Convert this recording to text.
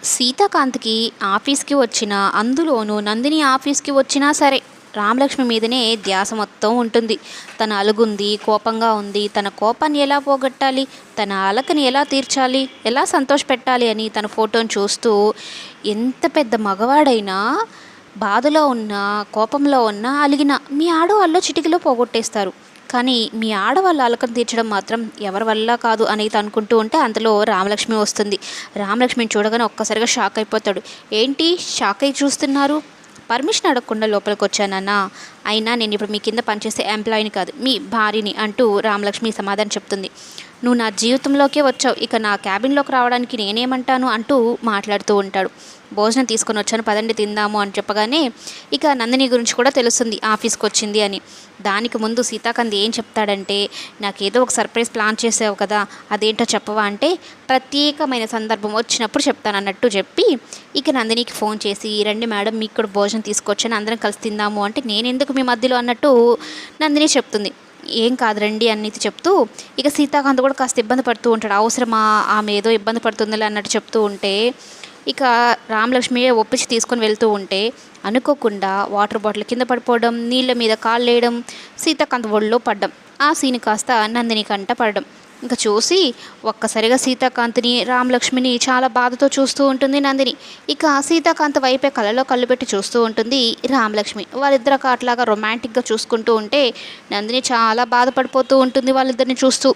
సీతాకాంత్‌కి ఆఫీస్‌కి వచ్చినా, అందులోనూ నందిని ఆఫీస్‌కి వచ్చినా సరే, రామలక్ష్మి మీదనే ధ్యాస మొత్తం ఉంటుంది. తను అలుగుంది, కోపంగా ఉంది. తన కోపాన్ని ఎలా పోగొట్టాలి? తన అలకని ఎలా తీర్చాలి? ఎలా సంతోషపెట్టాలి అని తన ఫోటోని చూస్తూ ఎంత పెద్ద మగవాడైనా బాధలో ఉన్నా, కోపంలో ఉన్నా, అలిగినా మీ ఆడవాళ్ళు చిటికెలో పోగొట్టేస్తారు. కానీ మీ ఆడవాళ్ళ అలకను తీర్చడం మాత్రం ఎవరి వల్ల కాదు అనేది అనుకుంటూ ఉంటే అంతలో రామలక్ష్మి వస్తుంది. రామలక్ష్మిని చూడగానే ఒక్కసారిగా షాక్ అయిపోతాడు. ఏంటి షాక్ అయ్యి చూస్తున్నారు? పర్మిషన్ అడగకుండా లోపలికొచ్చానన్నా. అయినా నేను ఇప్పుడు మీ కింద పనిచేసే ఎంప్లాయీని కాదు, మీ భార్యని అంటూ రామలక్ష్మి సమాధానం చెప్తుంది. నువ్వు నా జీవితంలోకే వచ్చావు, ఇక నా క్యాబిన్లోకి రావడానికి నేనేమంటాను అంటూ మాట్లాడుతూ ఉంటాడు. భోజనం తీసుకొని వచ్చాను, పదండి తిందాము అని చెప్పగానే ఇక నందిని గురించి కూడా తెలుస్తుంది ఆఫీస్కి వచ్చింది అని. దానికి ముందు సీతాకాంత్ ఏం చెప్తాడంటే, నాకేదో ఒక సర్ప్రైజ్ ప్లాన్ చేసావు కదా, అదేంటో చెప్పవా అంటే, ప్రత్యేకమైన సందర్భం వచ్చినప్పుడు చెప్తానన్నట్టు చెప్పి ఇక నందినికి ఫోన్ చేసి, రండి మేడం మీకు కూడా భోజనం తీసుకొచ్చాను, అందరం కలిసి తిందాము అంటే, నేనెందుకు మీ మధ్యలో అన్నట్టు నందిని చెప్తుంది. ఏం కాదు రండి అనేది చెప్తూ ఇక సీతాకాంత్ కూడా కాస్త ఇబ్బంది పడుతూ ఉంటాడు. అవసరమా, ఆమె ఏదో ఇబ్బంది పడుతుందిలే అన్నట్టు చెప్తూ ఉంటే ఇక రామలక్ష్మి ఒప్పించి తీసుకొని వెళ్తూ ఉంటే అనుకోకుండా వాటర్ బాటిల్ కింద పడిపోవడం, నీళ్ళ మీద కాళ్ళు వేయడం, సీతాకాంత్ ఒళ్ళో పడ్డం, ఆ సీన్ కాస్త నందిని కంట పడడం. ఇంకా చూసి ఒక్కసారిగా సీతాకాంత్ని, రామలక్ష్మిని చాలా బాధతో చూస్తూ ఉంటుంది నందిని. ఇక సీతాకాంత్ వైపే కళ్ళలో కళ్ళు పెట్టి చూస్తూ ఉంటుంది రామలక్ష్మి. వాళ్ళిద్దరు అట్లాగా రొమాంటిక్గా చూసుకుంటూ ఉంటే నందిని చాలా బాధపడిపోతూ ఉంటుంది వాళ్ళిద్దరిని చూస్తూ.